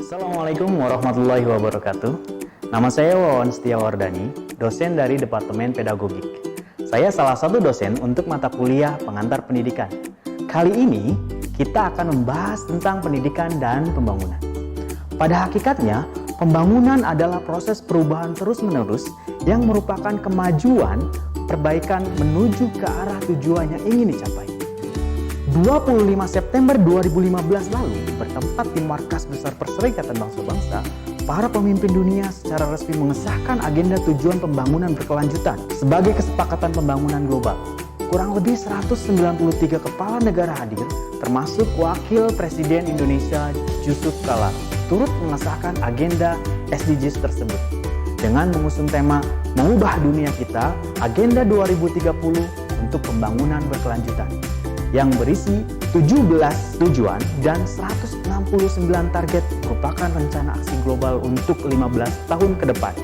Assalamualaikum warahmatullahi wabarakatuh. Nama saya Wawan Setiawardani, dosen dari Departemen Pedagogik. Saya salah satu dosen untuk mata kuliah pengantar pendidikan. Kali ini kita akan membahas tentang pendidikan dan pembangunan. Pada hakikatnya, pembangunan adalah proses perubahan terus-menerus yang merupakan kemajuan, perbaikan menuju ke arah tujuan yang ingin dicapai. 25 September 2015 lalu, bertempat di Markas Besar Perserikatan Bangsa-Bangsa, para pemimpin dunia secara resmi mengesahkan agenda tujuan pembangunan berkelanjutan sebagai kesepakatan pembangunan global. Kurang lebih 193 kepala negara hadir, termasuk Wakil Presiden Indonesia Yusuf Kala, turut mengesahkan agenda SDGs tersebut. Dengan mengusung tema Mengubah Dunia Kita, Agenda 2030 untuk Pembangunan Berkelanjutan, yang berisi 17 tujuan dan 169 target merupakan rencana aksi global untuk 15 tahun ke depan,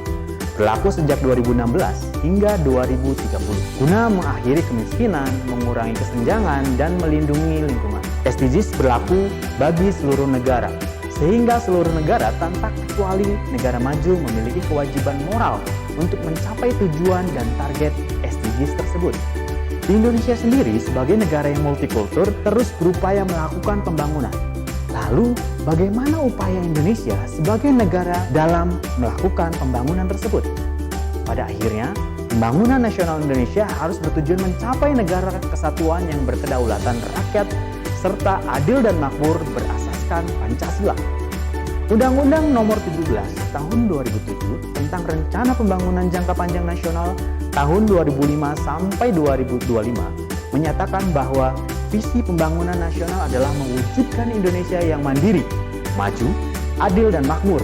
berlaku sejak 2016 hingga 2030, guna mengakhiri kemiskinan, mengurangi kesenjangan, dan melindungi lingkungan. SDGs berlaku bagi seluruh negara, sehingga seluruh negara tanpa kecuali negara maju memiliki kewajiban moral untuk mencapai tujuan dan target SDGs tersebut. Di Indonesia sendiri, sebagai negara yang multikultur, terus berupaya melakukan pembangunan. Lalu, bagaimana upaya Indonesia sebagai negara dalam melakukan pembangunan tersebut? Pada akhirnya, pembangunan nasional Indonesia harus bertujuan mencapai negara kesatuan yang berkedaulatan rakyat, serta adil dan makmur berasaskan Pancasila. Undang-Undang Nomor 17 Tahun 2007 tentang Rencana Pembangunan Jangka Panjang Nasional tahun 2005 sampai 2025 menyatakan bahwa visi pembangunan nasional adalah mewujudkan Indonesia yang mandiri, maju, adil dan makmur.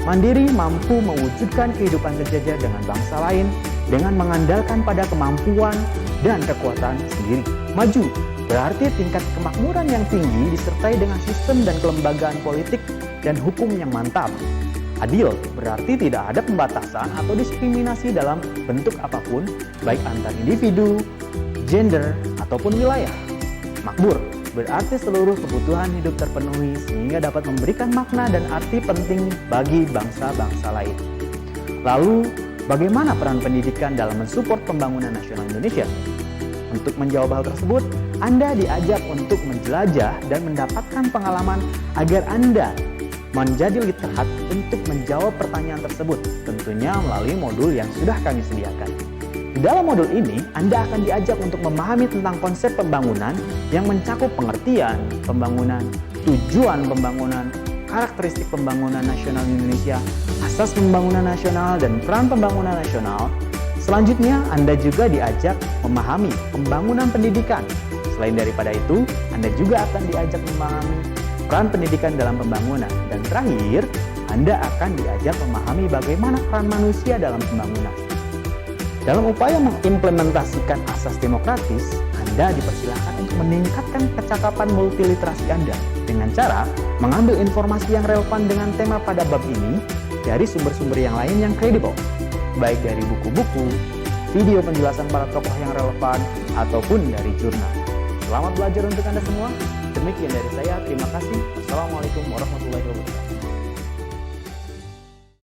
Mandiri mampu mewujudkan kehidupan sejajar dengan bangsa lain dengan mengandalkan pada kemampuan dan kekuatan sendiri. Maju berarti tingkat kemakmuran yang tinggi disertai dengan sistem dan kelembagaan politik dan hukum yang mantap. Adil berarti tidak ada pembatasan atau diskriminasi dalam bentuk apapun, baik antar individu, gender, ataupun wilayah. Makmur berarti seluruh kebutuhan hidup terpenuhi sehingga dapat memberikan makna dan arti penting bagi bangsa-bangsa lain. Lalu, bagaimana peran pendidikan dalam mensupport pembangunan nasional Indonesia? Untuk menjawab hal tersebut, Anda diajak untuk menjelajah dan mendapatkan pengalaman agar Anda menjadi literat untuk menjawab pertanyaan tersebut, tentunya melalui modul yang sudah kami sediakan. Di dalam modul ini, Anda akan diajak untuk memahami tentang konsep pembangunan yang mencakup pengertian pembangunan, tujuan pembangunan, karakteristik pembangunan nasional Indonesia, asas pembangunan nasional, dan peran pembangunan nasional. Selanjutnya, Anda juga diajak memahami pembangunan pendidikan. Selain daripada itu, Anda juga akan diajak memahami peran pendidikan dalam pembangunan. Dan terakhir, Anda akan diajak memahami bagaimana peran manusia dalam pembangunan. Dalam upaya mengimplementasikan asas demokratis, Anda dipersilakan untuk meningkatkan kecakapan multiliterasi Anda dengan cara mengambil informasi yang relevan dengan tema pada bab ini dari sumber-sumber yang lain yang kredibel, baik dari buku-buku, video penjelasan para tokoh yang relevan, ataupun dari jurnal. Selamat belajar untuk Anda semua. Demikian dari saya, terima kasih. Assalamualaikum warahmatullahi wabarakatuh.